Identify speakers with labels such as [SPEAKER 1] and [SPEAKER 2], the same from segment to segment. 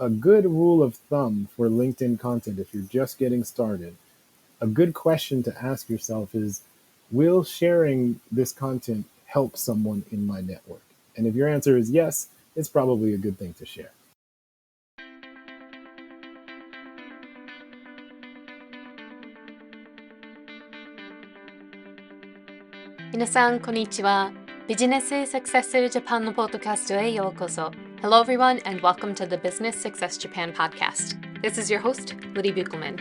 [SPEAKER 1] A good rule of thumb for LinkedIn content, if you're just getting started, a good question to ask yourself is, will sharing this content help someone in my network? And if your answer is yes, it's probably a good thing to share.
[SPEAKER 2] 皆さんこんにちは。ビジネス Success Japan のポッドキャストへようこそ。Hello everyone and welcome to the Business Success Japan podcast. This is your host, Lily Buchelman.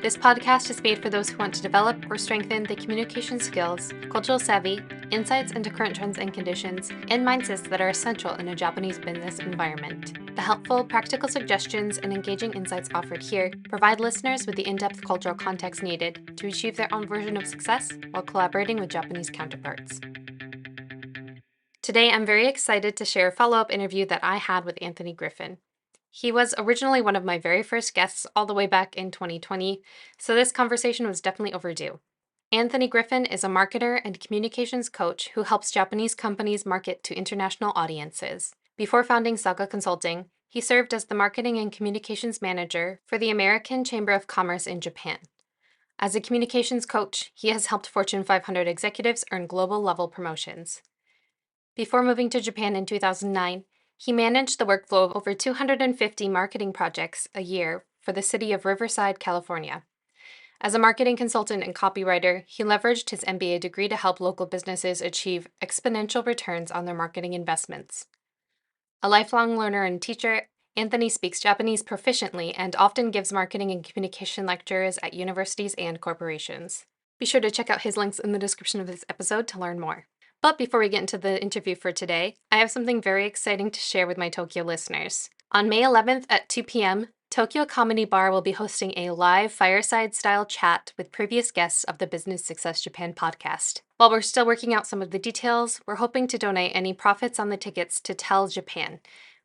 [SPEAKER 2] This podcast is made for those who want to develop or strengthen the communication skills, cultural savvy, insights into current trends and conditions, and mindsets that are essential in a Japanese business environment. The helpful, practical suggestions and engaging insights offered here provide listeners with the in-depth cultural context needed to achieve their own version of success while collaborating with Japanese counterparts. Today, I'm very excited to share a follow-up interview that I had with Anthony Griffin. He was originally one of my very first guests all the way back in 2020, so this conversation was definitely overdue. Anthony Griffin is a marketer and communications coach who helps Japanese companies market to international audiences. Before founding Saga Consulting, he served as the marketing and communications manager for the American Chamber of Commerce in Japan. As a communications coach, he has helped Fortune 500 executives earn global-level promotions. Before moving to Japan in 2009, he managed the workflow of over 250 marketing projects a year for the City of Riverside, California. As a marketing consultant and copywriter, he leveraged his M.B.A. degree to help local businesses achieve exponential returns on their marketing investments. A lifelong learner and teacher, Anthony speaks Japanese proficiently and often gives marketing and communication lectures at universities and corporations. Be sure to check out his links in the description of this episode to learn more. But before we get into the interview for today, I have something very exciting to share with my Tokyo listeners. On May 11th at 2 p.m., Tokyo Comedy Bar will be hosting a live fireside-style chat with previous guests of the Business Success Japan podcast. While we're still working out some of the details, we're hoping to donate any profits on the tickets to Tell Japan,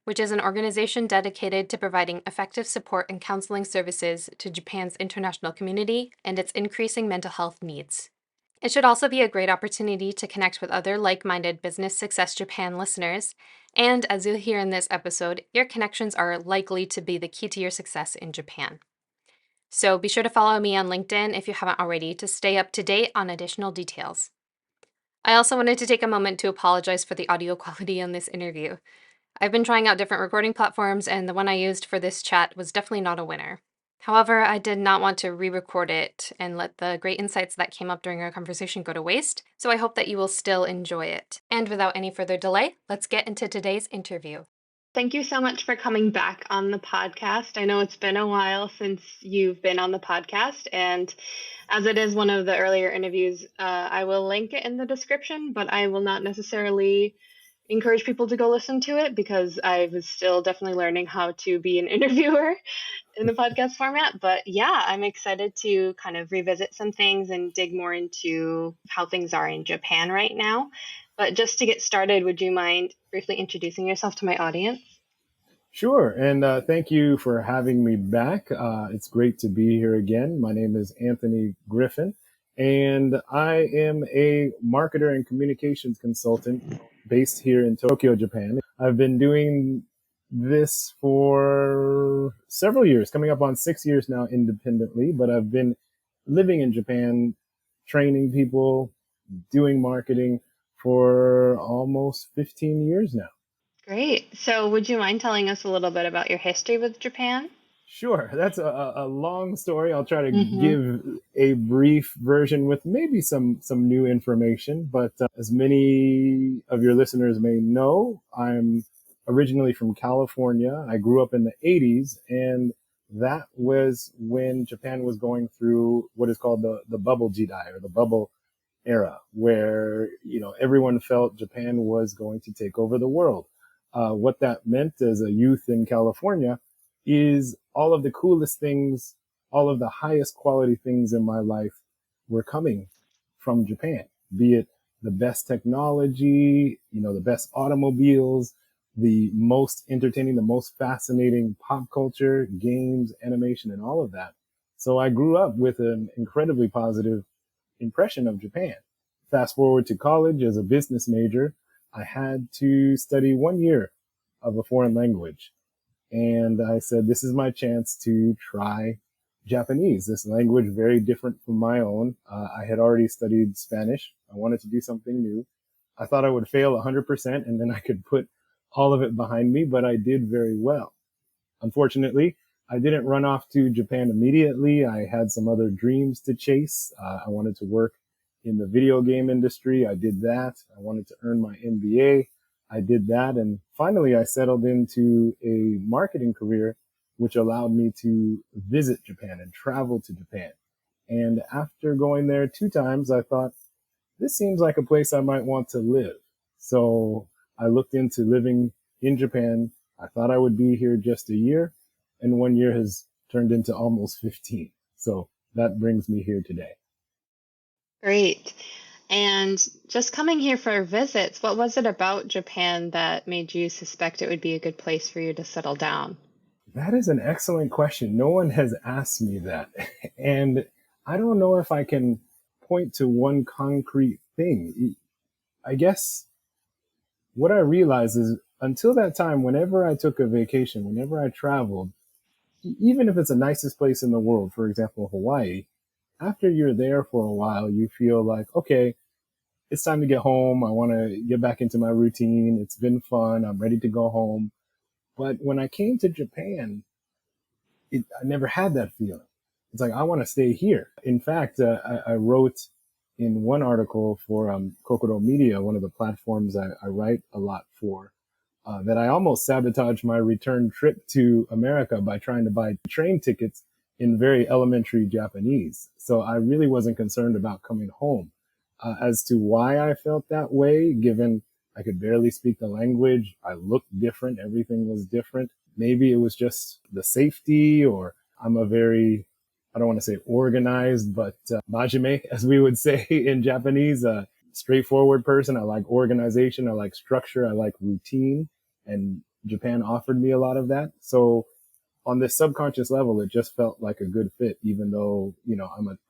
[SPEAKER 2] which is an organization dedicated to providing effective support and counseling services to Japan's international community and its increasing mental health needs. It should also be a great opportunity to connect with other like-minded Business Success Japan listeners, and as you'll hear in this episode, your connections are likely to be the key to your success in Japan. So be sure to follow me on LinkedIn if you haven't already to stay up to date on additional details. I also wanted to take a moment to apologize for the audio quality on this interview. I've been trying out different recording platforms, and the one I used for this chat was definitely not a winner. However, I did not want to re-record it and let the great insights that came up during our conversation go to waste, so I hope that you will still enjoy it. And without any further delay, let's get into today's interview. Thank you so much for coming back on the podcast. I know it's been a while since you've been on the podcast, and as it is one of the earlier interviews, I will link it in the description, but I will not necessarily encourage people to go listen to it because I was still definitely learning how to be an interviewer in the podcast format. But yeah, I'm excited to kind of revisit some things and dig more into how things are in Japan right now. But just to get started, would you mind briefly introducing yourself to my audience?
[SPEAKER 1] Sure. And thank you for having me back. It's great to be here again. My name is Anthony Griffin, and I am a marketer and communications consultant based here in Tokyo, Japan. I've been doing this for several years, coming up on 6 years now independently, but I've been living in Japan, training people, doing marketing for almost 15 years now.
[SPEAKER 2] Great. So would you mind telling us a little bit about your history with Japan?
[SPEAKER 1] Sure. That's a long story. I'll try to give a brief version with maybe some new information. But as many of your listeners may know, I'm originally from California. I grew up in the 80s, and that was when Japan was going through what is called the bubble jidai, or the bubble era, where, everyone felt Japan was going to take over the world. What that meant as a youth in California is all of the coolest things, all of the highest quality things in my life were coming from Japan, be it the best technology, the best automobiles, the most entertaining, the most fascinating pop culture, games, animation, and all of that. So I grew up with an incredibly positive impression of Japan. Fast forward to college as a business major, I had to study 1 year of a foreign language. And I said, this is my chance to try Japanese, this language very different from my own. I had already studied Spanish. I wanted to do something new. I thought I would fail 100% and then I could put all of it behind me, but I did very well. Unfortunately, I didn't run off to Japan immediately. I had some other dreams to chase. I wanted to work in the video game industry. I did that. I wanted to earn my M.B.A. I did that. And finally, I settled into a marketing career, which allowed me to visit Japan and travel to Japan. And after going there 2 times, I thought, this seems like a place I might want to live. So I looked into living in Japan. I thought I would be here just a year, and 1 year has turned into almost 15. So that brings me here today.
[SPEAKER 2] Great. And just coming here for visits, what was it about Japan that made you suspect it would be a good place for you to settle down?
[SPEAKER 1] That is an excellent question. No one has asked me that. And I don't know if I can point to one concrete thing. I guess what I realized is until that time, whenever I took a vacation, whenever I traveled, even if it's the nicest place in the world, for example, Hawaii, after you're there for a while, you feel like, okay, it's time to get home. I want to get back into my routine. It's been fun. I'm ready to go home. But when I came to Japan, I never had that feeling. It's like, I want to stay here. In fact, I wrote in one article for Kokoro Media, one of the platforms I write a lot for, that I almost sabotaged my return trip to America by trying to buy train tickets in very elementary Japanese. So I really wasn't concerned about coming home. As to why I felt that way, given I could barely speak the language, I looked different, everything was different. Maybe it was just the safety, or I'm a very, I don't want to say organized, but majime, as we would say in Japanese, straightforward person. I like organization. I like structure. I like routine. And Japan offered me a lot of that. So on this subconscious level, it just felt like a good fit, even though,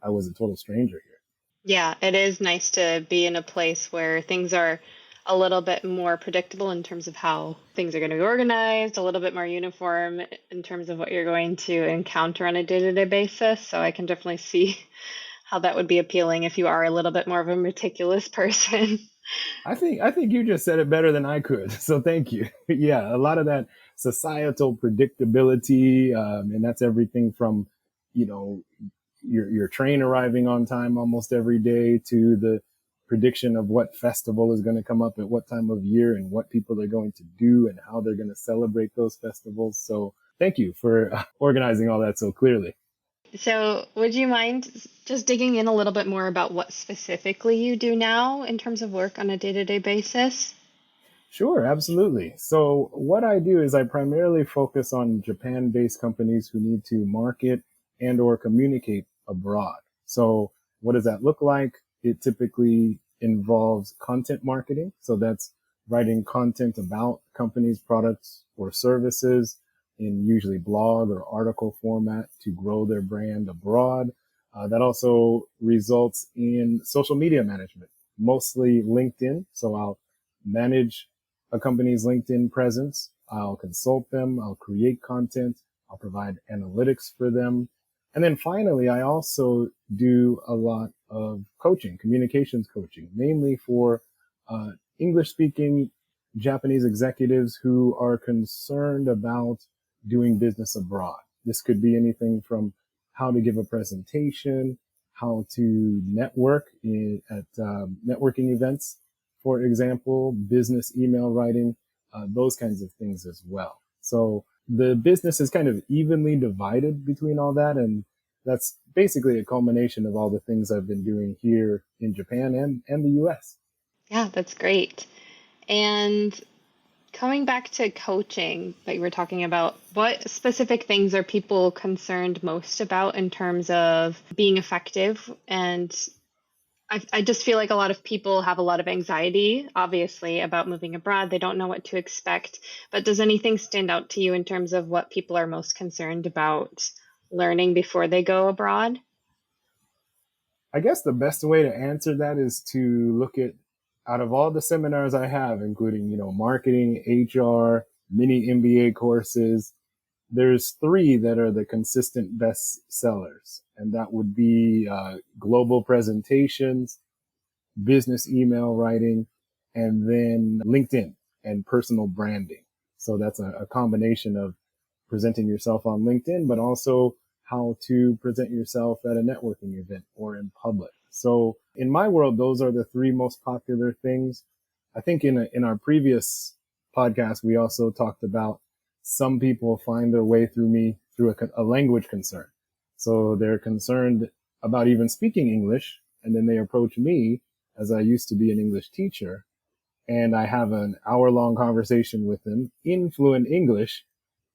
[SPEAKER 1] I was a total stranger here.
[SPEAKER 2] Yeah, it is nice to be in a place where things are a little bit more predictable in terms of how things are going to be organized, a little bit more uniform in terms of what you're going to encounter on a day-to-day basis. So I can definitely see how that would be appealing if you are a little bit more of a meticulous person.
[SPEAKER 1] I think you just said it better than I could. So thank you. Yeah, a lot of that societal predictability, and that's everything from, you know, your train arriving on time almost every day to the prediction of what festival is going to come up at what time of year and what people are going to do and how they're going to celebrate those festivals. So thank you for organizing all that so clearly.
[SPEAKER 2] So, would you mind just digging in a little bit more about what specifically you do now in terms of work on a day-to-day basis?
[SPEAKER 1] Sure, absolutely. So what I do is I primarily focus on Japan-based companies who need to market and or communicate abroad. So what does that look like? It typically involves content marketing. So that's writing content about companies, products, or services in usually blog or article format to grow their brand abroad. That also results in social media management, mostly LinkedIn. So I'll manage a company's LinkedIn presence. I'll consult them. I'll create content. I'll provide analytics for them. And then finally, I also do a lot of coaching, communications coaching, mainly for English speaking Japanese executives who are concerned about doing business abroad. This could be anything from how to give a presentation, how to network at networking events, for example, business email writing, those kinds of things as well. So the business is kind of evenly divided between all that. And that's basically a culmination of all the things I've been doing here in Japan and the US.
[SPEAKER 2] Yeah, that's great. And coming back to coaching that you were talking about, what specific things are people concerned most about in terms of being effective? And I just feel like a lot of people have a lot of anxiety, obviously, about moving abroad. They don't know what to expect. But does anything stand out to you in terms of what people are most concerned about learning before they go abroad?
[SPEAKER 1] I guess the best way to answer that is to look at out of all the seminars I have, including, marketing, HR, mini M.B.A courses, there's three that are the consistent best sellers, and that would be global presentations, business email writing, and then LinkedIn and personal branding. So that's a combination of presenting yourself on LinkedIn, but also how to present yourself at a networking event or in public. So in my world, those are the three most popular things. I think in our previous podcast, we also talked about some people find their way through me through a language concern. So they're concerned about even speaking English, and then they approach me, as I used to be an English teacher, and I have an hour-long conversation with them in fluent English,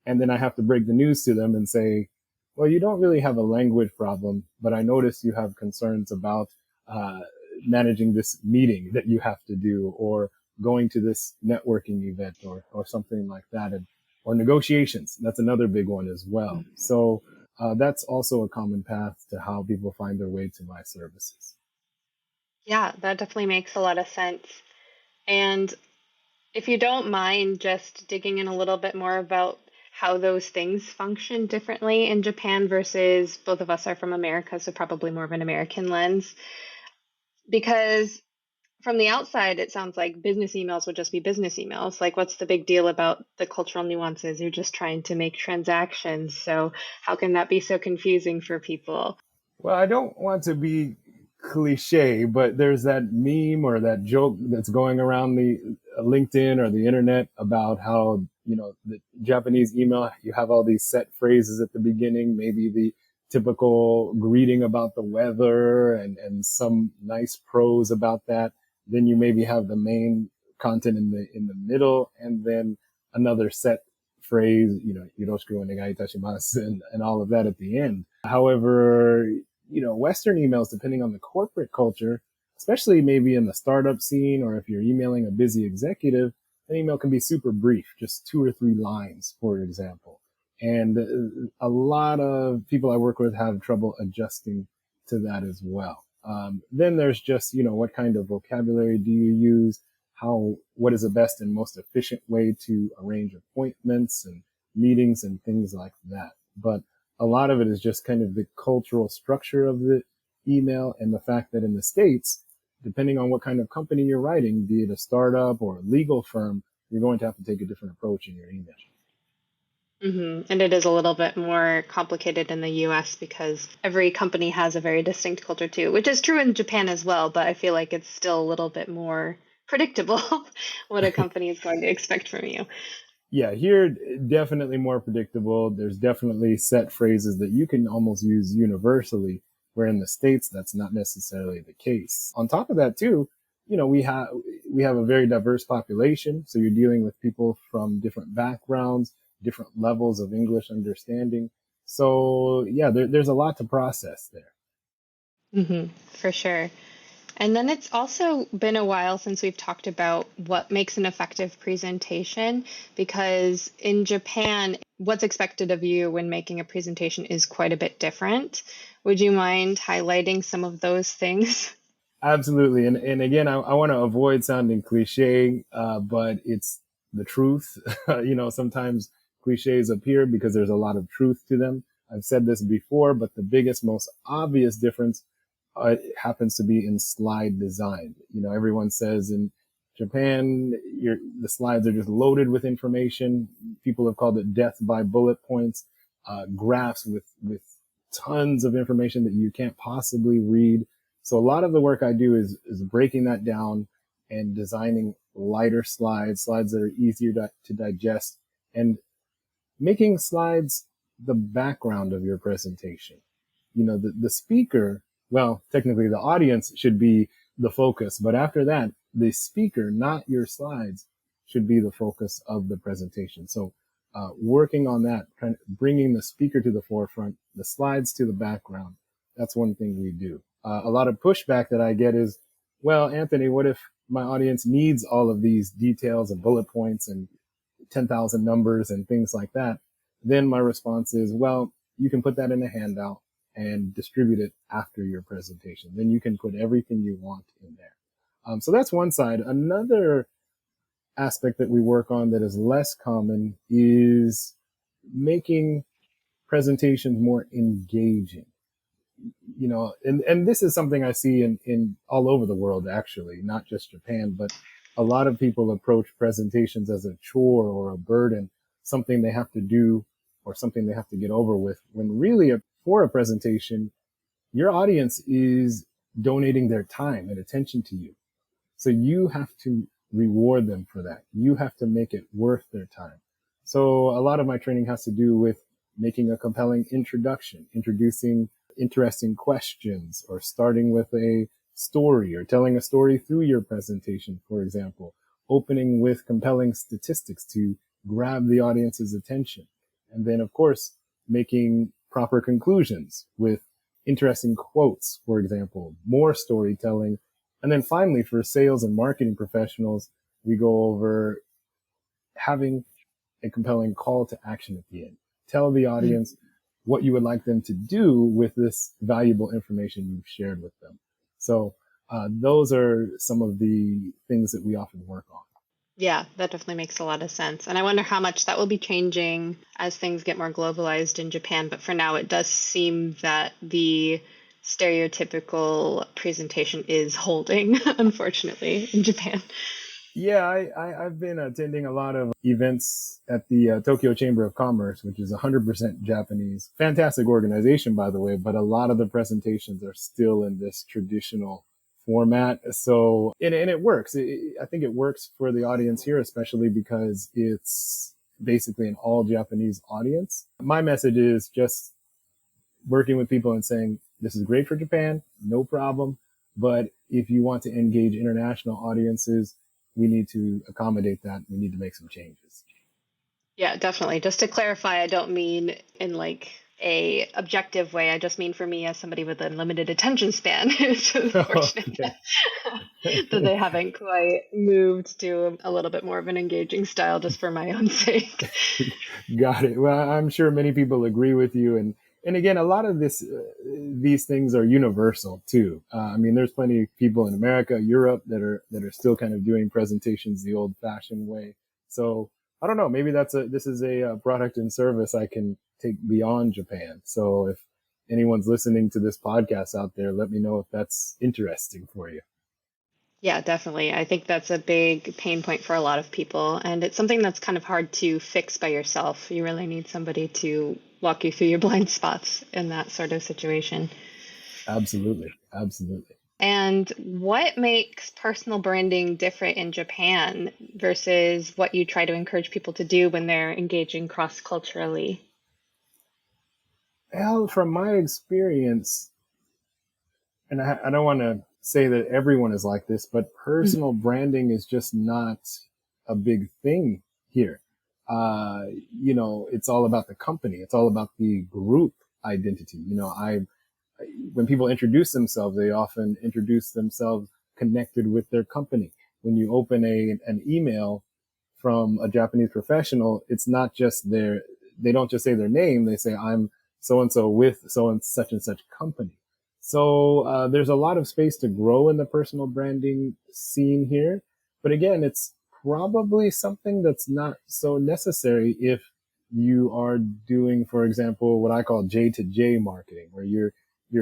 [SPEAKER 1] and then I have to break the news to them and say, well, you don't really have a language problem, but I notice you have concerns about managing this meeting that you have to do, or going to this networking event, or something like that, or negotiations. That's another big one as well. So that's also a common path to how people find their way to my services.
[SPEAKER 2] Yeah, that definitely makes a lot of sense. And if you don't mind just digging in a little bit more about how those things function differently in Japan versus both of us are from America, so probably more of an American lens. Because from the outside, it sounds like business emails would just be business emails. Like, what's the big deal about the cultural nuances? You're just trying to make transactions. So, how can that be so confusing for people?
[SPEAKER 1] Well, I don't want to be cliche, but there's that meme or that joke that's going around the LinkedIn or the internet about how, the Japanese email, you have all these set phrases at the beginning, maybe the typical greeting about the weather and some nice prose about that. Then you maybe have the main content in the middle, and then another set phrase, yoroshiku onegai itashimasu, and all of that at the end. However, Western emails, depending on the corporate culture, especially maybe in the startup scene, or if you're emailing a busy executive, an email can be super brief, just 2 or 3 lines, for example. And a lot of people I work with have trouble adjusting to that as well. Then there's just, what kind of vocabulary do you use? What is the best and most efficient way to arrange appointments and meetings and things like that. But a lot of it is just kind of the cultural structure of the email, and the fact that in the States, depending on what kind of company you're writing, be it a startup or a legal firm, you're going to have to take a different approach in your email.
[SPEAKER 2] And it is a little bit more complicated in the US because every company has a very distinct culture too, which is true in Japan as well, but I feel like it's still a little bit more predictable what a company is going to expect from you.
[SPEAKER 1] Yeah, here, definitely more predictable. There's definitely set phrases that you can almost use universally, where in the States, that's not necessarily the case. On top of that too, we have a very diverse population. So you're dealing with people from different backgrounds, different levels of English understanding. So yeah, there's a lot to process there.
[SPEAKER 2] For sure. And then it's also been a while since we've talked about what makes an effective presentation, because in Japan, what's expected of you when making a presentation is quite a bit different. Would you mind highlighting some of those things?
[SPEAKER 1] Absolutely. And again, I want to avoid sounding cliche, but it's the truth. Sometimes cliches appear because there's a lot of truth to them. I've said this before, but the biggest, most obvious difference happens to be in slide design. Everyone says in Japan, the slides are just loaded with information. People have called it death by bullet points, graphs with tons of information that you can't possibly read. So a lot of the work I do is breaking that down and designing lighter slides that are easier to digest, and making slides the background of your presentation. The speaker, well, technically the audience should be the focus, but after that, the speaker, not your slides, should be the focus of the presentation. So working on that, bringing the speaker to the forefront, the slides to the background, that's one thing we do. A lot of pushback that I get is, well, Anthony, what if my audience needs all of these details and bullet points and 10,000 numbers and things like that? Then my response is, well, you can put that in a handout and distribute it after your presentation. Then you can put everything you want in there. So that's one side. Another aspect that we work on that is less common is making presentations more engaging. And this is something I see in all over the world, actually, not just Japan, but a lot of people approach presentations as a chore or a burden, something they have to do or something they have to get over with, when really for a presentation, your audience is donating their time and attention to you. So you have to reward them for that. You have to make it worth their time. So a lot of my training has to do with making a compelling introduction, introducing interesting questions, or starting with a story or telling a story through your presentation, for example, opening with compelling statistics to grab the audience's attention. And then, of course, making proper conclusions with interesting quotes, for example, more storytelling. And then finally, for sales and marketing professionals, we go over having a compelling call to action at the end. Tell the audience what you would like them to do with this valuable information you've shared with them. So those are some of the things that we often work on.
[SPEAKER 2] Yeah, that definitely makes a lot of sense. And I wonder how much that will be changing as things get more globalized in Japan. But for now, it does seem that the stereotypical presentation is holding, unfortunately, in Japan.
[SPEAKER 1] Yeah, I've been attending a lot of events at the Tokyo Chamber of Commerce, which is 100% Japanese. Fantastic organization, by the way, but a lot of the presentations are still in this traditional format. So, and it works. I think it works for the audience here, especially because it's basically an all Japanese audience. My message is just working with people and saying, this is great for Japan, no problem. But if you want to engage international audiences, we need to accommodate that. We need to make some changes.
[SPEAKER 2] Yeah, definitely. Just to clarify, I don't mean in like a objective way. I just mean for me as somebody with a limited attention span. It's unfortunate that they haven't quite moved to a little bit more of an engaging style just for my own sake.
[SPEAKER 1] Got it. Well, I'm sure many people agree with you. And again, a lot of these things are universal too. I mean, there's plenty of people in America, Europe that are still kind of doing presentations the old fashioned way. So I don't know, maybe this is a product and service I can take beyond Japan. So if anyone's listening to this podcast out there, let me know if that's interesting for you.
[SPEAKER 2] Yeah, definitely. I think that's a big pain point for a lot of people. And it's something that's kind of hard to fix by yourself. You really need somebody to walk you through your blind spots in that sort of situation.
[SPEAKER 1] Absolutely. Absolutely.
[SPEAKER 2] And what makes personal branding different in Japan versus what you try to encourage people to do when they're engaging cross culturally?
[SPEAKER 1] Well, from my experience, and I don't want to say that everyone is like this, but personal branding is just not a big thing here. Uh, it's all about the company. It's all about the group identity. When people introduce themselves, they often introduce themselves connected with their company. When you open an email from a Japanese professional, it's not just they don't just say their name. They say, I'm so and so with so and such company. So there's a lot of space to grow in the personal branding scene here. But again, it's probably something that's not so necessary if you are doing, for example, what I call J to J marketing, where you're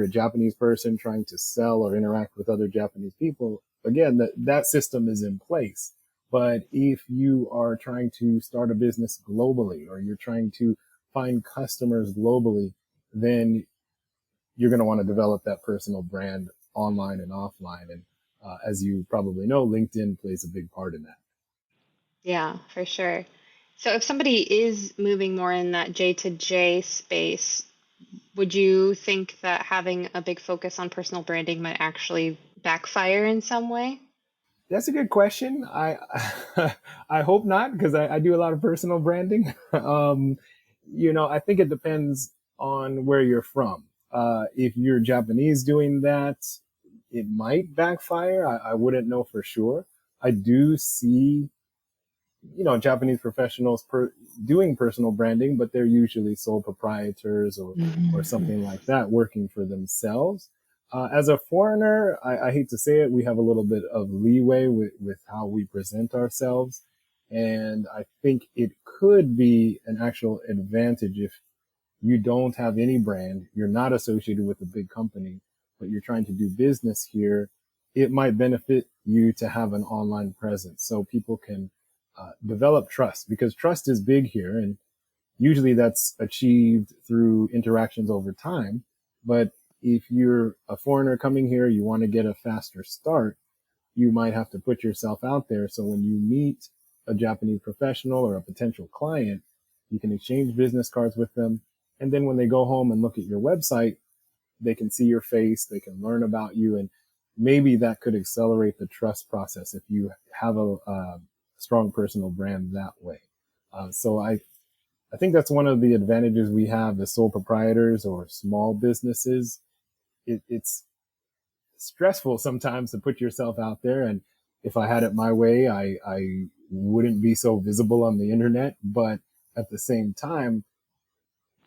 [SPEAKER 1] a Japanese person trying to sell or interact with other Japanese people. Again, that system is in place. But if you are trying to start a business globally, or you're trying to find customers globally, then you're going to want to develop that personal brand online and offline. And as you probably know, LinkedIn plays a big part in that.
[SPEAKER 2] Yeah, for sure. So if somebody is moving more in that J to J space, would you think that having a big focus on personal branding might actually backfire in some way?
[SPEAKER 1] That's a good question. I I hope not, because I do a lot of personal branding. I think it depends on where you're from. If you're Japanese doing that, it might backfire. I wouldn't know for sure. I do see, Japanese professionals doing personal branding, but they're usually sole proprietors or something like that, working for themselves. As a foreigner, I hate to say it, we have a little bit of leeway with how we present ourselves. And I think it could be an actual advantage if you don't have any brand, you're not associated with a big company, but you're trying to do business here. It might benefit you to have an online presence so people can develop trust, because trust is big here. And usually that's achieved through interactions over time. But if you're a foreigner coming here, you want to get a faster start, you might have to put yourself out there. So when you meet a Japanese professional or a potential client, you can exchange business cards with them. And then when they go home and look at your website, they can see your face, they can learn about you. And maybe that could accelerate the trust process if you have a strong personal brand that way. So I think that's one of the advantages we have as sole proprietors or small businesses. It's stressful sometimes to put yourself out there. And if I had it my way, I wouldn't be so visible on the internet. But at the same time,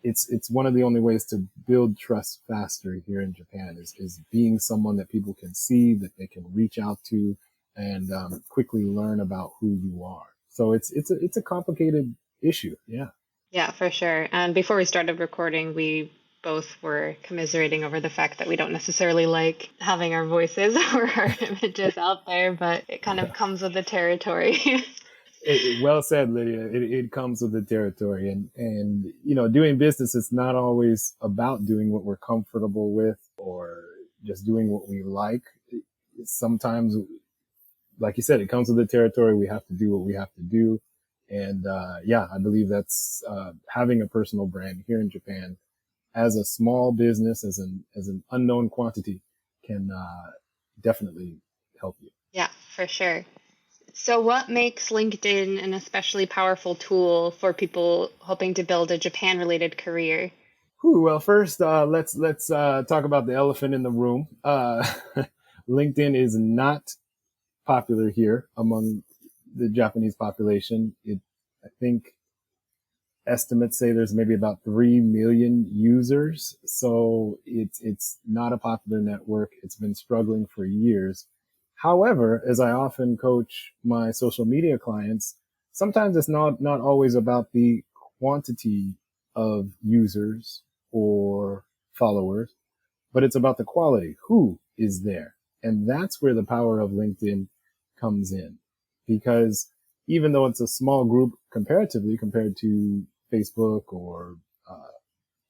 [SPEAKER 1] it's one of the only ways to build trust faster here in Japan is being someone that people can see, that they can reach out to, and quickly learn about who you are. So it's a complicated issue. Yeah.
[SPEAKER 2] Yeah, for sure. And before we started recording, we both were commiserating over the fact that we don't necessarily like having our voices or our images out there, but it kind of comes with the territory.
[SPEAKER 1] Well said, Lydia. It comes with the territory, and doing business is not always about doing what we're comfortable with or just doing what we like. Sometimes, like you said, it comes with the territory. We have to do what we have to do, and yeah, I believe that's having a personal brand here in Japan as a small business, as an unknown quantity, can definitely help you.
[SPEAKER 2] Yeah, for sure. So, what makes LinkedIn an especially powerful tool for people hoping to build a Japan related career?
[SPEAKER 1] Well, first, let's talk about the elephant in the room. LinkedIn is not popular here among the Japanese population. I think estimates say there's maybe about 3 million users. So it's not a popular network. It's been struggling for years. However, as I often coach my social media clients, sometimes it's not always about the quantity of users or followers, but it's about the quality. Who is there? And that's where the power of LinkedIn comes in, because even though it's a small group comparatively compared to Facebook or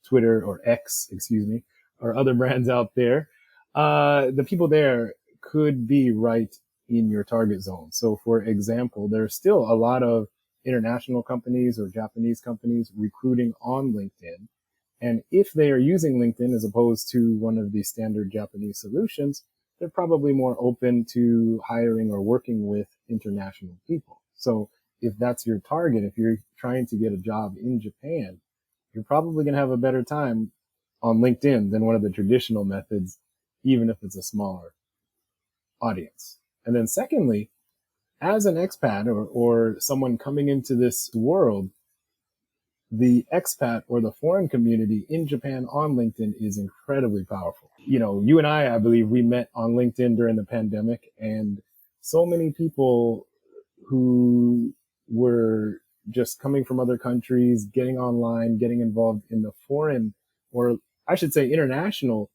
[SPEAKER 1] Twitter or X, excuse me, or other brands out there, the people there could be right in your target zone. So for example, there's still a lot of international companies or Japanese companies recruiting on LinkedIn. And if they are using LinkedIn as opposed to one of the standard Japanese solutions, they're probably more open to hiring or working with international people. So if that's your target, if you're trying to get a job in Japan, you're probably going to have a better time on LinkedIn than one of the traditional methods, even if it's a smaller audience. And then secondly, as an expat or someone coming into this world, the expat or the foreign community in Japan on LinkedIn is incredibly powerful. You and I believe we met on LinkedIn during the pandemic, and so many people who were just coming from other countries, getting online, getting involved in the foreign, or I should say international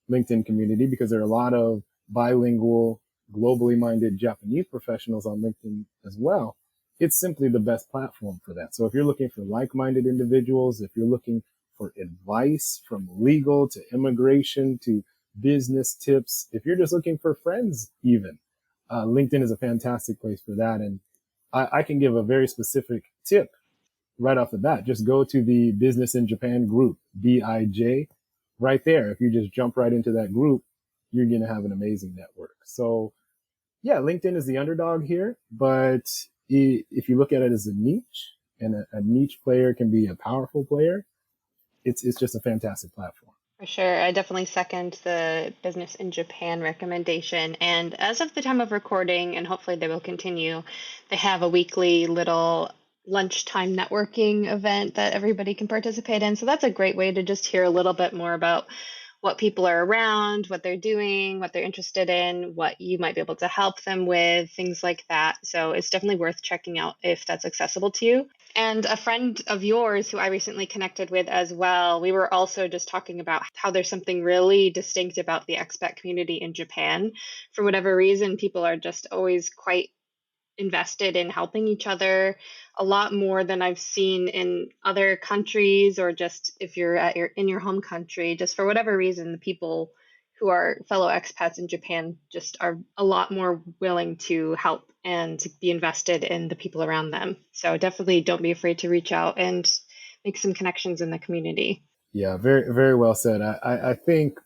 [SPEAKER 1] LinkedIn community, because there are a lot of bilingual, globally minded Japanese professionals on LinkedIn as well. It's simply the best platform for that. So if you're looking for like-minded individuals, if you're looking for advice from legal to immigration to business tips, if you're just looking for friends even, LinkedIn is a fantastic place for that. And I can give a very specific tip right off the bat. Just go to the Business in Japan group, BIJ, right there. If you just jump right into that group, you're going to have an amazing network. So yeah, LinkedIn is the underdog here, but if you look at it as a niche, and a niche player can be a powerful player, it's just a fantastic platform.
[SPEAKER 2] For sure. I definitely second the Business in Japan recommendation. And as of the time of recording, and hopefully they will continue, they have a weekly little lunchtime networking event that everybody can participate in. So that's a great way to just hear a little bit more about what people are around, what they're doing, what they're interested in, what you might be able to help them with, things like that. So it's definitely worth checking out if that's accessible to you. And a friend of yours who I recently connected with as well, we were also just talking about how there's something really distinct about the expat community in Japan. For whatever reason, people are just always quite invested in helping each other, a lot more than I've seen in other countries, or just if you're in your home country. Just for whatever reason, the people who are fellow expats in Japan just are a lot more willing to help and to be invested in the people around them. So definitely don't be afraid to reach out and make some connections in the community.
[SPEAKER 1] Yeah, very, very well said. I think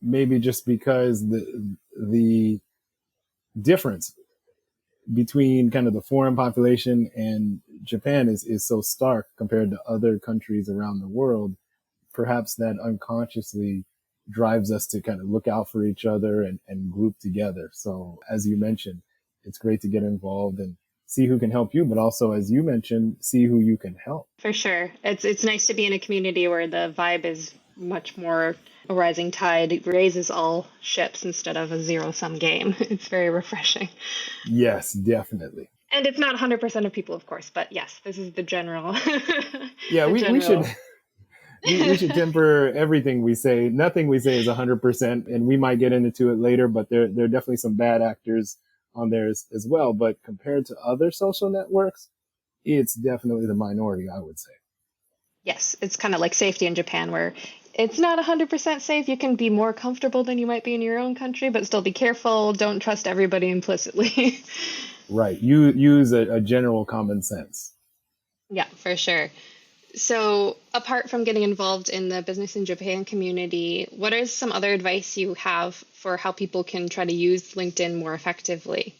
[SPEAKER 1] maybe just because the difference between kind of the foreign population and Japan is so stark compared to other countries around the world, perhaps that unconsciously drives us to kind of look out for each other and group together. So as you mentioned, it's great to get involved and see who can help you, but also, as you mentioned, see who you can help.
[SPEAKER 2] For sure. It's nice to be in a community where the vibe is much more a rising tide raises all ships instead of a zero-sum game. It's very refreshing.
[SPEAKER 1] Yes, definitely.
[SPEAKER 2] And it's not 100% of people, of course, but yes, this is the general.
[SPEAKER 1] Yeah,
[SPEAKER 2] The
[SPEAKER 1] we should
[SPEAKER 2] general.
[SPEAKER 1] we should temper everything we say. Nothing we say is 100%, and we might get into it later, but there are definitely some bad actors on there as well. But compared to other social networks, it's definitely the minority, I would say.
[SPEAKER 2] Yes, it's kind of like safety in Japan, where it's not 100% safe. You can be more comfortable than you might be in your own country, but still be careful. Don't trust everybody implicitly.
[SPEAKER 1] Right. You use a general common sense.
[SPEAKER 2] Yeah, for sure. So, apart from getting involved in the business in Japan community, what is some other advice you have for how people can try to use LinkedIn more effectively?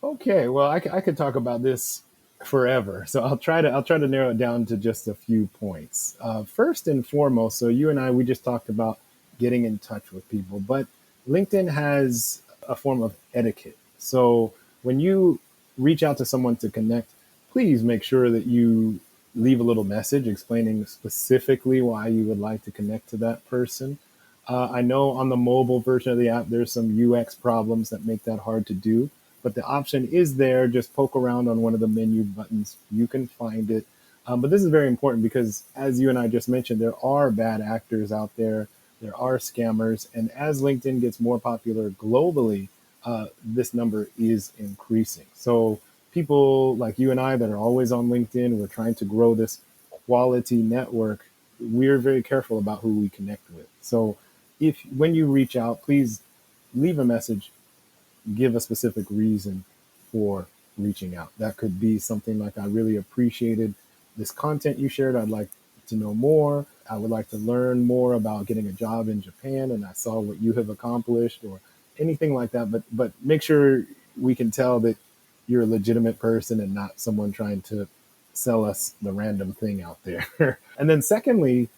[SPEAKER 1] Okay, well, I could talk about this forever, so I'll try to narrow it down to just a few points. First and foremost, so you and I we just talked about getting in touch with people, but LinkedIn has a form of etiquette. So when you reach out to someone to connect, please make sure that you leave a little message explaining specifically why you would like to connect to that person. I know on the mobile version of the app, there's some UX problems that make that hard to do, but the option is there. Just poke around on one of the menu buttons. You can find it. But this is very important because, as you and I just mentioned, there are bad actors out there. There are scammers. And as LinkedIn gets more popular globally, this number is increasing. So people like you and I that are always on LinkedIn, we're trying to grow this quality network. We're very careful about who we connect with. So if when you reach out, please leave a message, give a specific reason for reaching out. That could be something like, I really appreciated this content you shared. I'd like to know more. I would like to learn more about getting a job in Japan, and I saw what you have accomplished, or anything like that. But make sure we can tell that you're a legitimate person and not someone trying to sell us the random thing out there. And then secondly,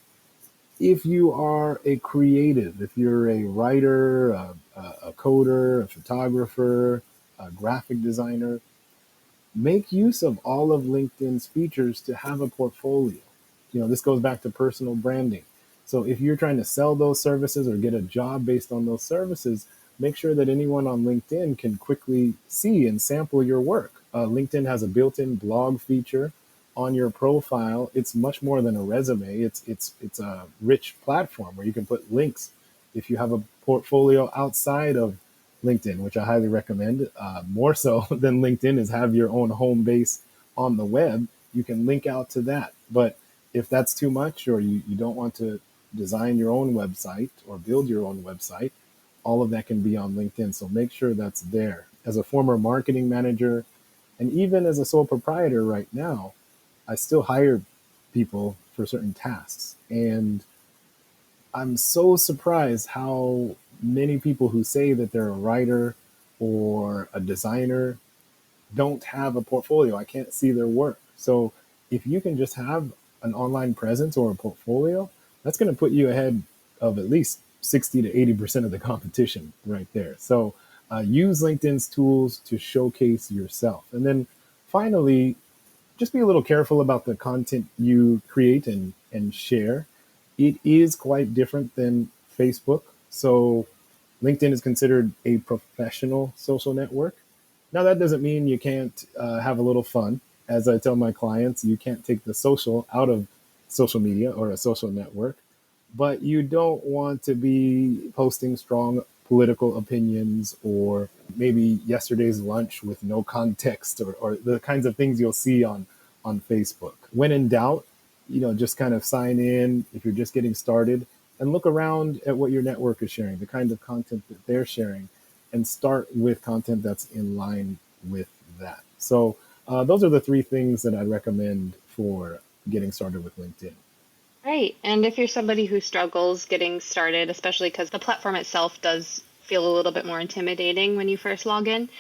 [SPEAKER 1] if you are a creative, if you're a writer, a coder, a photographer, a graphic designer, make use of all of LinkedIn's features to have a portfolio. This goes back to personal branding. So if you're trying to sell those services or get a job based on those services, make sure that anyone on LinkedIn can quickly see and sample your work. LinkedIn has a built-in blog feature on your profile. It's much more than a resume. It's a rich platform where you can put links. If you have a portfolio outside of LinkedIn, which I highly recommend, more so than LinkedIn, is have your own home base on the web. You can link out to that. But if that's too much, or you don't want to design your own website or build your own website, all of that can be on LinkedIn. So make sure that's there. As a former marketing manager, and even as a sole proprietor right now, I still hire people for certain tasks. And I'm so surprised how many people who say that they're a writer or a designer don't have a portfolio. I can't see their work. So if you can just have an online presence or a portfolio, that's going to put you ahead of at least 60 to 80% of the competition right there. So use LinkedIn's tools to showcase yourself. And then finally, just be a little careful about the content you create and share. It is quite different than Facebook. So LinkedIn is considered a professional social network. Now, that doesn't mean you can't have a little fun. As I tell my clients, you can't take the social out of social media or a social network, but you don't want to be posting strong political opinions or maybe yesterday's lunch with no context or the kinds of things you'll see on Facebook. When in doubt, just kind of sign in if you're just getting started and look around at what your network is sharing, the kind of content that they're sharing, and start with content that's in line with that. So, those are the three things that I'd recommend for getting started with LinkedIn.
[SPEAKER 2] Right. And if you're somebody who struggles getting started, especially because the platform itself does feel a little bit more intimidating when you first log in,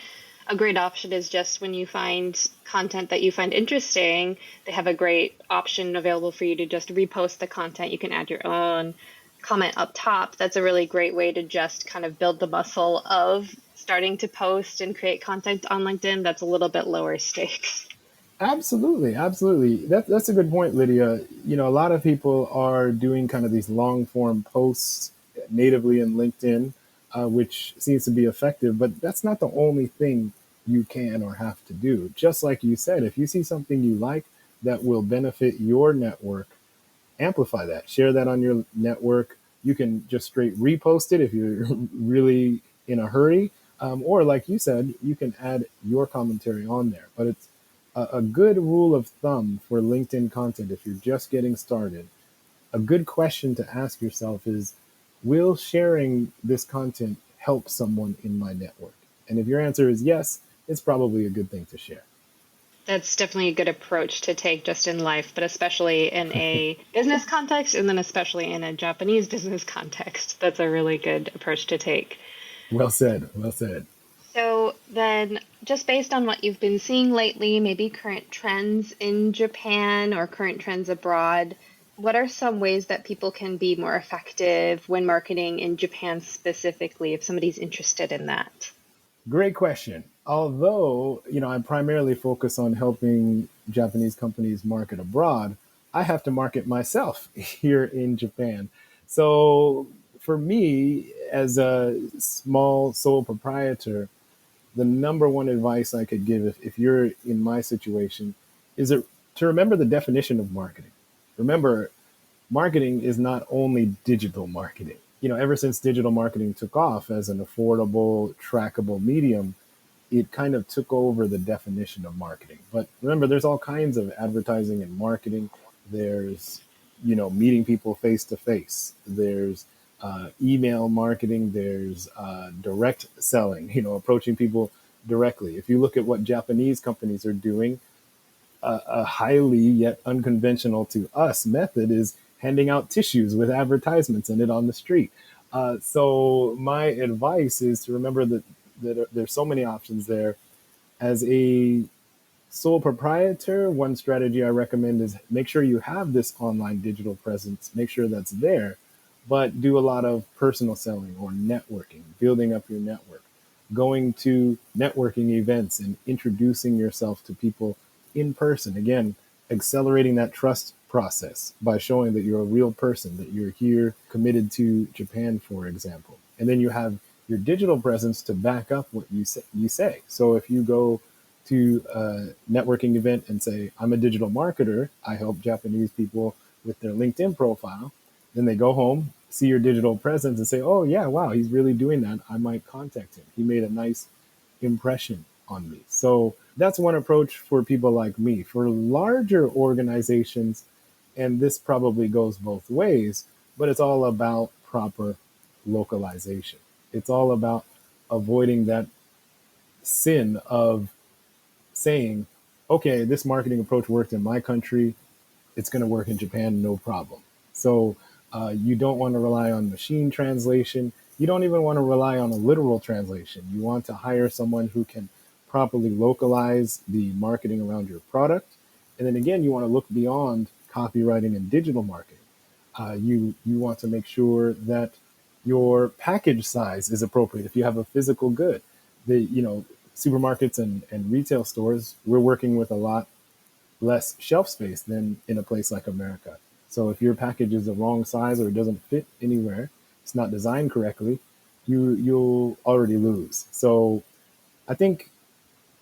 [SPEAKER 2] a great option is just when you find content that you find interesting, they have a great option available for you to just repost the content. You can add your own comment up top. That's a really great way to just kind of build the muscle of starting to post and create content on LinkedIn that's a little bit lower stakes.
[SPEAKER 1] Absolutely, absolutely. That's a good point, Lydia. A lot of people are doing kind of these long form posts natively in LinkedIn, which seems to be effective, but that's not the only thing you can or have to do. Just like you said, if you see something you like that will benefit your network, amplify that, share that on your network. You can just straight repost it if you're really in a hurry. Or, like you said, you can add your commentary on there. But it's a good rule of thumb for LinkedIn content if you're just getting started. A good question to ask yourself is, will sharing this content help someone in my network? And if your answer is yes, it's probably a good thing to share.
[SPEAKER 2] That's definitely a good approach to take just in life, but especially in a business context, and then especially in a Japanese business context. That's a really good approach to take.
[SPEAKER 1] Well said. Well said.
[SPEAKER 2] So, then, just based on what you've been seeing lately, maybe current trends in Japan or current trends abroad, what are some ways that people can be more effective when marketing in Japan specifically, if somebody's interested in that?
[SPEAKER 1] Great question. Although, I primarily focus on helping Japanese companies market abroad, I have to market myself here in Japan. So, for me, as a small sole proprietor, the number one advice I could give if you're in my situation is to remember the definition of marketing. Remember, marketing is not only digital marketing. Ever since digital marketing took off as an affordable, trackable medium, it kind of took over the definition of marketing. But remember, there's all kinds of advertising and marketing. There's, meeting people face to face. There's email marketing. There's direct selling, approaching people directly. If you look at what Japanese companies are doing, a highly yet unconventional to us method is handing out tissues with advertisements in it on the street. So my advice is to remember that there's so many options there. As a sole proprietor, one strategy I recommend is make sure you have this online digital presence, make sure that's there, but do a lot of personal selling or networking, building up your network, going to networking events and introducing yourself to people in person. Again, accelerating that trust process by showing that you're a real person, that you're here committed to Japan, for example. And then you have your digital presence to back up what you say. So if you go to a networking event and say, I'm a digital marketer, I help Japanese people with their LinkedIn profile, then they go home, see your digital presence and say, oh, yeah, wow, he's really doing that. I might contact him. He made a nice impression on me. So that's one approach for people like me. For larger organizations, and this probably goes both ways, but it's all about proper localization. It's all about avoiding that sin of saying, okay, this marketing approach worked in my country, it's going to work in Japan, no problem. So you don't want to rely on machine translation. You don't even want to rely on a literal translation. You want to hire someone who can properly localize the marketing around your product. And then again, you want to look beyond copywriting and digital marketing. You want to make sure that your package size is appropriate. If you have a physical good, supermarkets and retail stores, we're working with a lot less shelf space than in a place like America. So if your package is the wrong size or it doesn't fit anywhere, it's not designed correctly, you'll already lose. So I think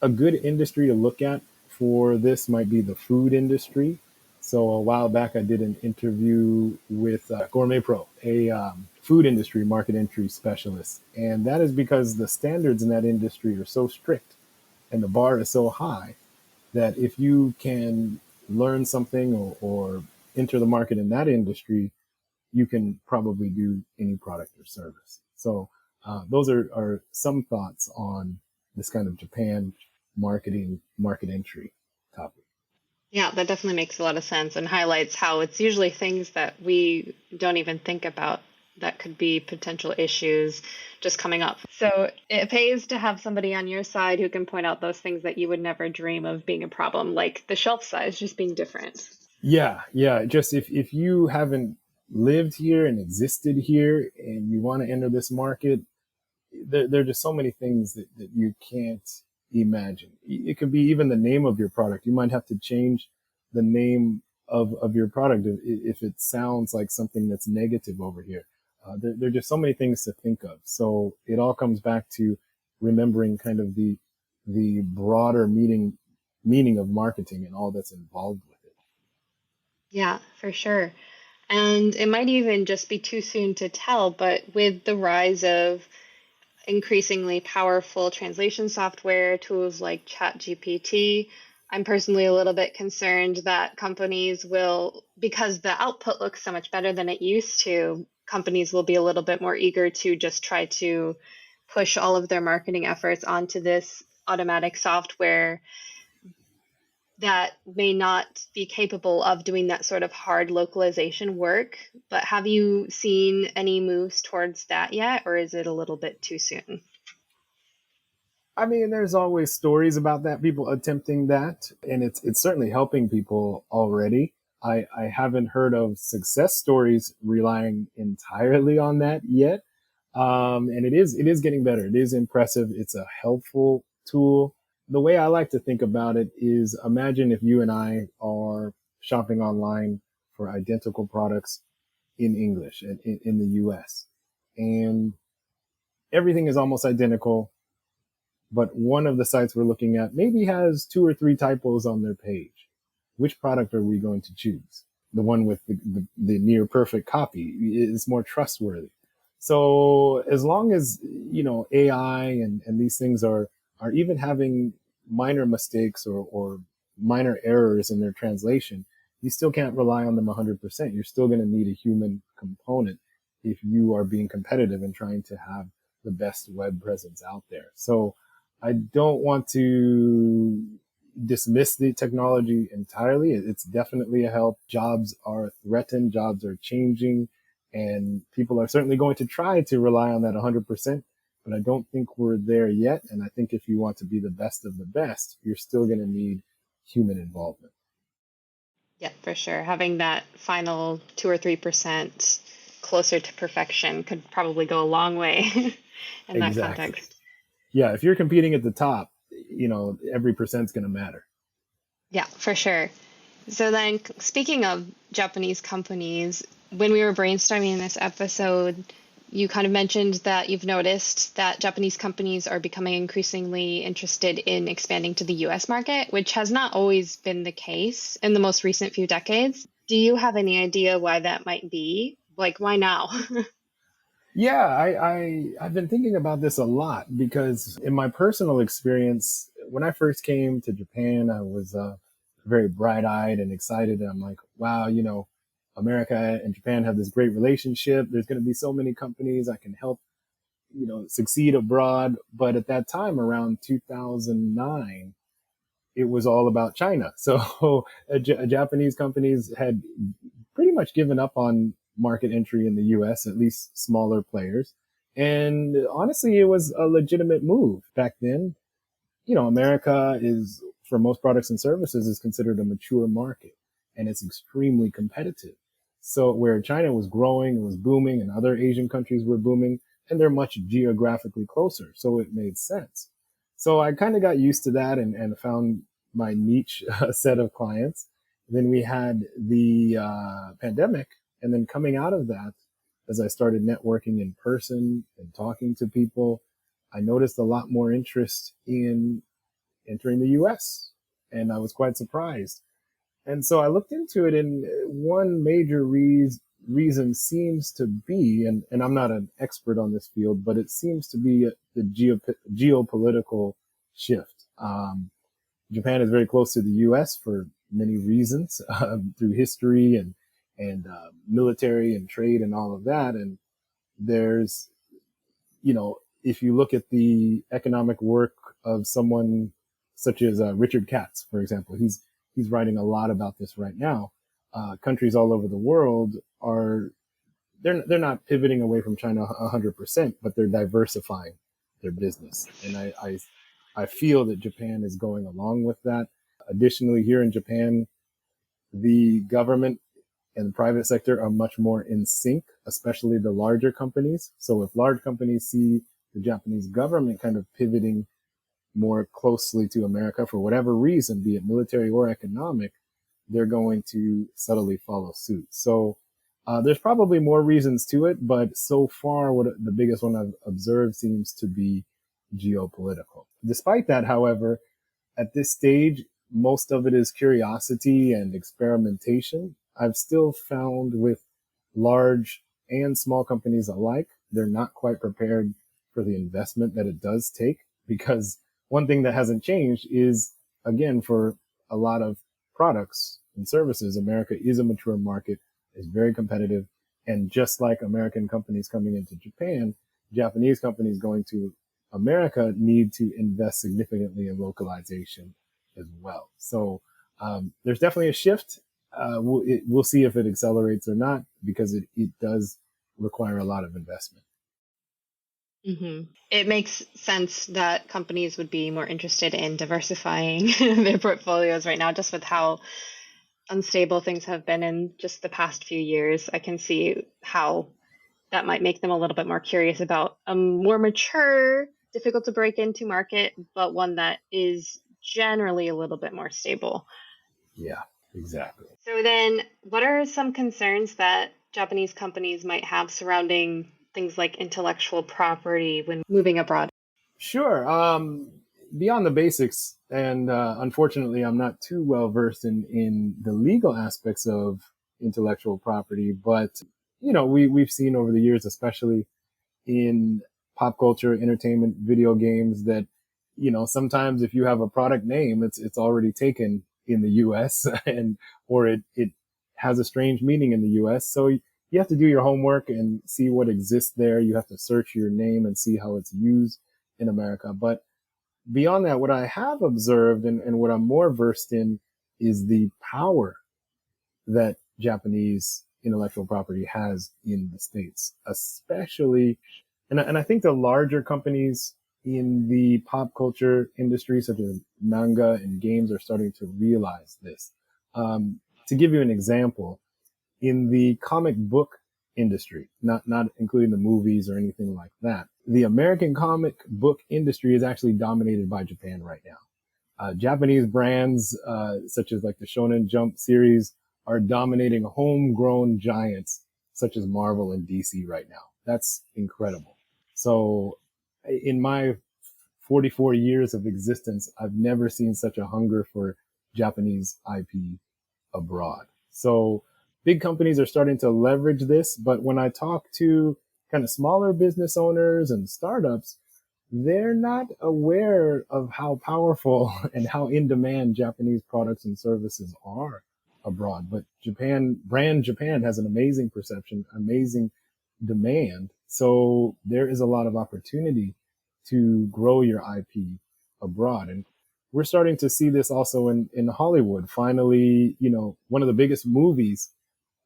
[SPEAKER 1] a good industry to look at for this might be the food industry. So a while back, I did an interview with Gourmet Pro, a food industry market entry specialist. And that is because the standards in that industry are so strict and the bar is so high that if you can learn something or enter the market in that industry, you can probably do any product or service. So those are some thoughts on this kind of Japan marketing, market entry topic.
[SPEAKER 2] Yeah, that definitely makes a lot of sense and highlights how it's usually things that we don't even think about that could be potential issues just coming up. So it pays to have somebody on your side who can point out those things that you would never dream of being a problem, like the shelf size just being different.
[SPEAKER 1] Yeah. Just if you haven't lived here and existed here and you want to enter this market, there are just so many things that you can't imagine. It could be even the name of your product. You might have to change the name of your product if it sounds like something that's negative over here. There are just so many things to think of. So it all comes back to remembering kind of the broader meaning of marketing and all that's involved with it.
[SPEAKER 2] Yeah, for sure. And it might even just be too soon to tell, but with the rise of increasingly powerful translation software, tools like ChatGPT, I'm personally a little bit concerned that companies will, because the output looks so much better than it used to, companies will be a little bit more eager to just try to push all of their marketing efforts onto this automatic software that may not be capable of doing that sort of hard localization work. But have you seen any moves towards that yet, or is it a little bit too soon?
[SPEAKER 1] I mean, there's always stories about that, people attempting that, and it's certainly helping people already. I haven't heard of success stories relying entirely on that yet. And it is getting better. It is impressive. It's a helpful tool. The way I like to think about it is imagine if you and I are shopping online for identical products in English in the US, and everything is almost identical, but one of the sites we're looking at maybe has 2 or 3 typos on their page. Which product are we going to choose? The one with the near perfect copy is more trustworthy. So as long as, AI and these things are even having minor mistakes or minor errors in their translation, you still can't rely on them 100%. You're still going to need a human component if you are being competitive and trying to have the best web presence out there. So I don't want to dismiss the technology entirely. It's definitely a help. Jobs are threatened, jobs are changing, and people are certainly going to try to rely on that 100%. But I don't think we're there yet. And I think if you want to be the best of the best, you're still going to need human involvement.
[SPEAKER 2] Yeah, for sure. Having that final 2 or 3% closer to perfection could probably go a long way in that
[SPEAKER 1] Exactly.
[SPEAKER 2] context.
[SPEAKER 1] Yeah, if you're competing at the top, every percent's going to matter.
[SPEAKER 2] Yeah, for sure. So then, speaking of Japanese companies, when we were brainstorming this episode, you kind of mentioned that you've noticed that Japanese companies are becoming increasingly interested in expanding to the US market, which has not always been the case in the most recent few decades. Do you have any idea why that might be? Like, why now?
[SPEAKER 1] Yeah, I've been thinking about this a lot because in my personal experience, when I first came to Japan, I was very bright-eyed and excited. And I'm like, wow, America and Japan have this great relationship. There's going to be so many companies I can help, succeed abroad. But at that time, around 2009, it was all about China. So Japanese companies had pretty much given up on market entry in the US, at least smaller players. And honestly, it was a legitimate move back then. America is, for most products and services, is considered a mature market and it's extremely competitive. So where China was growing, it was booming, and other Asian countries were booming, and they're much geographically closer. So it made sense. So I kind of got used to that and found my niche set of clients. Then we had the pandemic. And then coming out of that, as I started networking in person and talking to people, I noticed a lot more interest in entering the US. And I was quite surprised. And so I looked into it, and one major reason seems to be, and I'm not an expert on this field, but it seems to be the geopolitical shift. Japan is very close to the U.S. for many reasons, through history and military and trade and all of that. And there's, if you look at the economic work of someone such as Richard Katz, for example, he's writing a lot about this right now. Countries all over the world they're not pivoting away from China 100%, but they're diversifying their business, and I feel that Japan is going along with that. Additionally, here in Japan, the government and the private sector are much more in sync, especially the larger companies. So if large companies see the Japanese government kind of pivoting more closely to America for whatever reason, be it military or economic, they're going to subtly follow suit. So there's probably more reasons to it, but so far, what the biggest one I've observed seems to be geopolitical. Despite that, however, at this stage, most of it is curiosity and experimentation. I've still found with large and small companies alike, they're not quite prepared for the investment that it does take, because one thing that hasn't changed is, again, for a lot of products and services, America is a mature market, is very competitive. And just like American companies coming into Japan, Japanese companies going to America need to invest significantly in localization as well. So there's definitely a shift. We'll see if it accelerates or not, because it does require a lot of investment.
[SPEAKER 3] Mm-hmm. It makes sense that companies would be more interested in diversifying their portfolios right now, just with how unstable things have been in just the past few years. I can see how that might make them a little bit more curious about a more mature, difficult to break into market, but one that is generally a little bit more stable.
[SPEAKER 1] Yeah, exactly.
[SPEAKER 3] So then, what are some concerns that Japanese companies might have surrounding things like intellectual property when moving abroad?
[SPEAKER 1] Sure. Beyond the basics, and unfortunately, I'm not too well versed in the legal aspects of intellectual property, but we've seen over the years, especially in pop culture, entertainment, video games, that sometimes if you have a product name, it's already taken in the U.S. or it has a strange meaning in the U.S. So you have to do your homework and see what exists there. You have to search your name and see how it's used in America. But beyond that, what I have observed and what I'm more versed in is the power that Japanese intellectual property has in the States, especially, and I think the larger companies in the pop culture industry, such as manga and games, are starting to realize this. To give you an example, in the comic book industry, not including the movies or anything like that, the American comic book industry is actually dominated by Japan right now. Japanese brands, such as like the Shonen Jump series, are dominating homegrown giants such as Marvel and DC right now. That's incredible. So in my 44 years of existence, I've never seen such a hunger for Japanese IP abroad. So big companies are starting to leverage this, but when I talk to kind of smaller business owners and startups, they're not aware of how powerful and how in demand Japanese products and services are abroad. But brand Japan has an amazing perception, amazing demand. So there is a lot of opportunity to grow your IP abroad. And we're starting to see this also in Hollywood. Finally, one of the biggest movies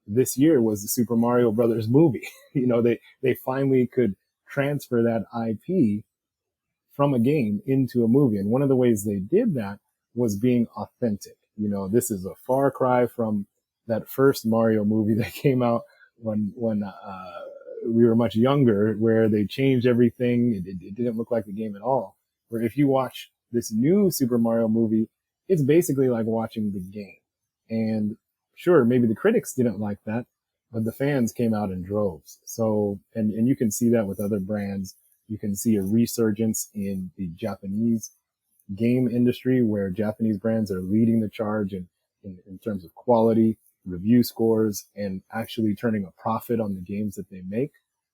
[SPEAKER 1] this year was the Super Mario Brothers movie. They finally could transfer that IP from a game into a movie. And one of the ways they did that was being authentic. This is a far cry from that first Mario movie that came out when we were much younger, where they changed everything. It didn't look like the game at all. Where if you watch this new Super Mario movie, it's basically like watching the game. And sure, maybe the critics didn't like that, but the fans came out in droves. So, and you can see that with other brands. You can see a resurgence in the Japanese game industry where Japanese brands are leading the charge in terms of quality, review scores, and actually turning a profit on the games that they make.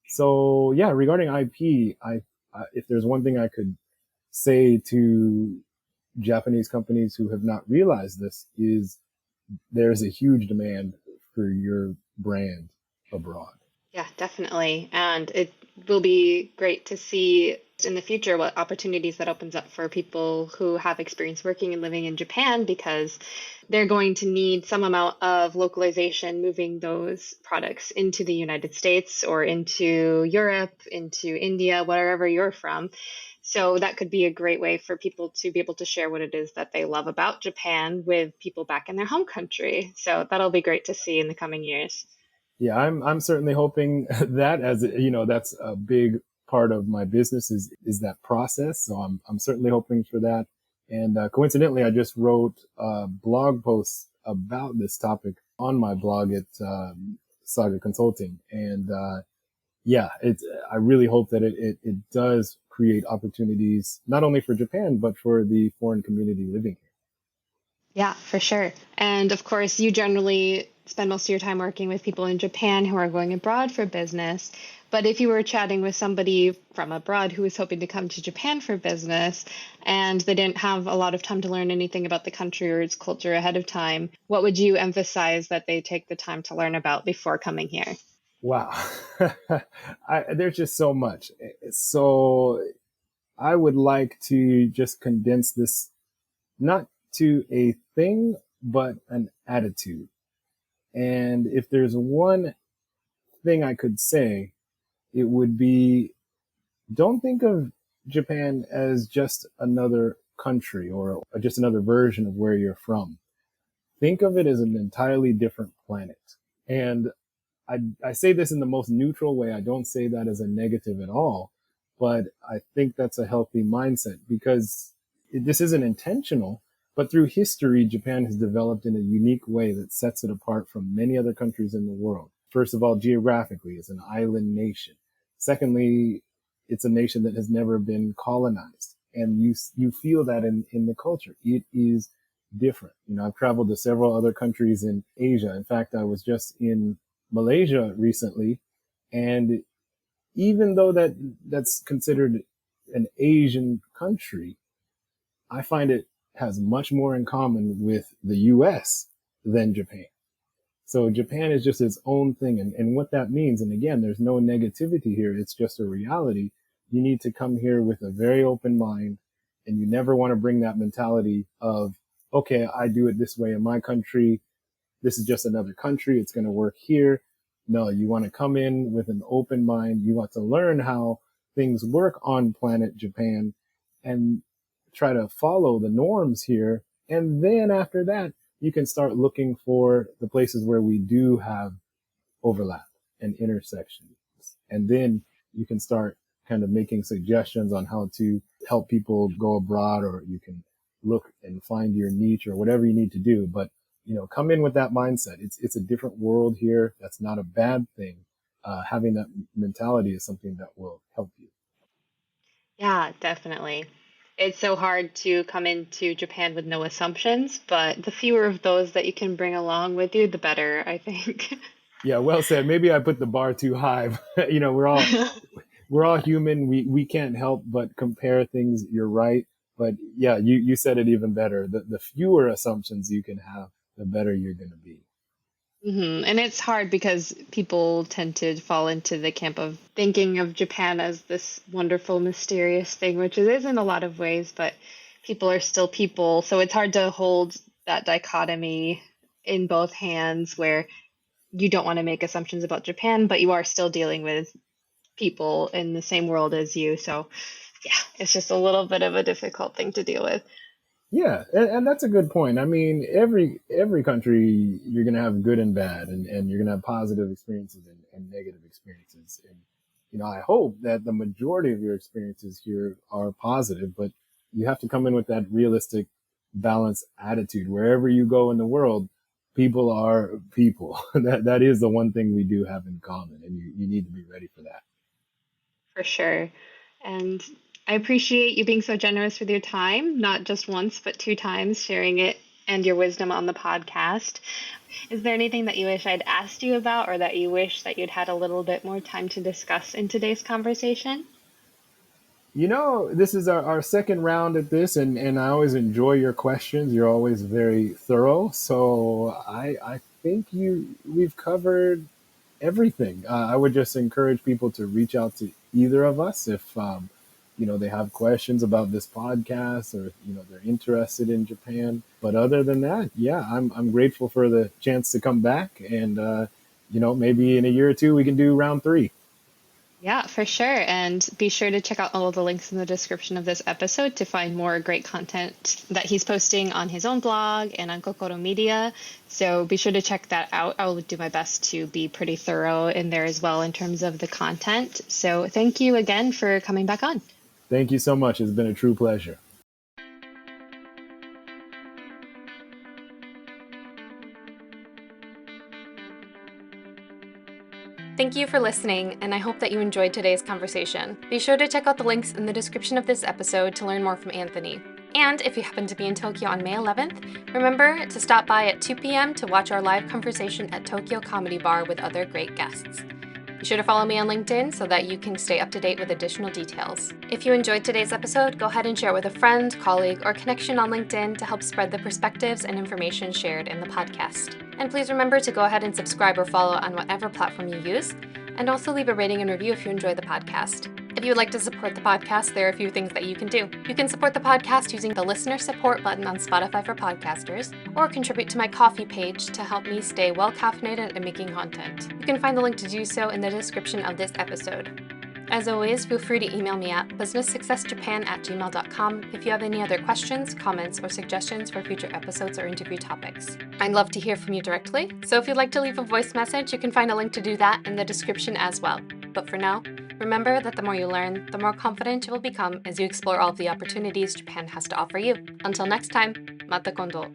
[SPEAKER 1] So yeah, regarding IP, if there's one thing I could say to Japanese companies who have not realized this is there's a huge demand for your brand abroad.
[SPEAKER 3] Yeah, definitely. And it will be great to see in the future what opportunities that opens up for people who have experience working and living in Japan, because they're going to need some amount of localization moving those products into the United States or into Europe, into India, wherever you're from. So that could be a great way for people to be able to share what it is that they love about Japan with people back in their home country. So that'll be great to see in the coming years.
[SPEAKER 1] Yeah, I'm certainly hoping that, as you know, that's a big part of my business is that process. So I'm certainly hoping for that. And coincidentally, I just wrote a blog post about this topic on my blog at Saga Consulting. And yeah, I really hope that it does create opportunities not only for Japan but for the foreign community living here.
[SPEAKER 3] Yeah, for sure. And of course, you generally spend most of your time working with people in Japan who are going abroad for business. But if you were chatting with somebody from abroad who was hoping to come to Japan for business and they didn't have a lot of time to learn anything about the country or its culture ahead of time, what would you emphasize that they take the time to learn about before coming here?
[SPEAKER 1] Wow. There's just so much. So I would like to just condense this not to a thing, but an attitude. And if there's one thing I could say, it would be don't think of Japan as just another country or just another version of where you're from. Think of it as an entirely different planet. And I say this in the most neutral way. I don't say that as a negative at all, but I think that's a healthy mindset because this isn't intentional, but through history, Japan has developed in a unique way that sets it apart from many other countries in the world. First of all, geographically, it's an island nation. Secondly, it's a nation that has never been colonized. And you feel that in the culture. It is different. You know, I've traveled to several other countries in Asia. In fact, I was just in Malaysia recently. And even though that's considered an Asian country, I find it has much more in common with the US than Japan. So Japan is just its own thing. And what that means, and again, there's no negativity here. It's just a reality. You need to come here with a very open mind, and you never want to bring that mentality of, okay, I do it this way in my country. This is just another country. It's going to work here. No, you want to come in with an open mind. You want to learn how things work on planet Japan and try to follow the norms here. And then after that, you can start looking for the places where we do have overlap and intersections. And then you can start kind of making suggestions on how to help people go abroad, or you can look and find your niche or whatever you need to do. But, you know, come in with that mindset. It's a different world here. That's not a bad thing. Having that mentality is something that will help you.
[SPEAKER 3] Yeah, definitely. It's so hard to come into Japan with no assumptions, but the fewer of those that you can bring along with you, the better, I think.
[SPEAKER 1] Yeah, well said. Maybe I put the bar too high. You know, we're all human. We can't help but compare things. You're right. But yeah, you said it even better. The fewer assumptions you can have, the better you're going to be.
[SPEAKER 3] And it's hard because people tend to fall into the camp of thinking of Japan as this wonderful, mysterious thing, which it is in a lot of ways, but people are still people. So it's hard to hold that dichotomy in both hands where you don't want to make assumptions about Japan, but you are still dealing with people in the same world as you. So yeah, it's just a little bit of a difficult thing to deal with.
[SPEAKER 1] Yeah, and that's a good point. I mean, every country you're going to have good and bad, and you're going to have positive experiences and negative experiences. And you know, I hope that the majority of your experiences here are positive, but you have to come in with that realistic, balanced attitude wherever you go in the world. people are people. That is the one thing we do have in common, and you need to be ready for that.
[SPEAKER 3] For sure. And I appreciate you being so generous with your time, not just once, but 2 times, sharing it and your wisdom on the podcast. Is there anything that you wish I'd asked you about or that you wish that you'd had a little bit more time to discuss in today's conversation?
[SPEAKER 1] This is our second round at this, and I always enjoy your questions. You're always very thorough. So I think we've covered everything. I would just encourage people to reach out to either of us if they have questions about this podcast, or they're interested in Japan. But other than that, yeah, I'm grateful for the chance to come back, and maybe in a year or two we can do round 3.
[SPEAKER 3] Yeah, for sure. And be sure to check out all of the links in the description of this episode to find more great content that he's posting on his own blog and on Kokoro Media. So be sure to check that out. I will do my best to be pretty thorough in there as well in terms of the content. So thank you again for coming back on.
[SPEAKER 1] Thank you so much. It's been a true pleasure.
[SPEAKER 2] Thank you for listening, and I hope that you enjoyed today's conversation. Be sure to check out the links in the description of this episode to learn more from Anthony. And if you happen to be in Tokyo on May 11th, remember to stop by at 2 p.m. to watch our live conversation at Tokyo Comedy Bar with other great guests. Be sure to follow me on LinkedIn so that you can stay up to date with additional details. If you enjoyed today's episode, go ahead and share it with a friend, colleague, or connection on LinkedIn to help spread the perspectives and information shared in the podcast. And please remember to go ahead and subscribe or follow on whatever platform you use, and also leave a rating and review if you enjoy the podcast. If you would like to support the podcast, there are a few things that you can do. You can support the podcast using the listener support button on Spotify for podcasters, or contribute to my Ko-fi page to help me stay well caffeinated and making content. You can find the link to do so in the description of this episode. As always, feel free to email me at businesssuccessjapan@gmail.com if you have any other questions, comments, or suggestions for future episodes or interview topics. I'd love to hear from you directly, so if you'd like to leave a voice message, you can find a link to do that in the description as well. But for now, remember that the more you learn, the more confident you will become as you explore all of the opportunities Japan has to offer you. Until next time, mata kondo.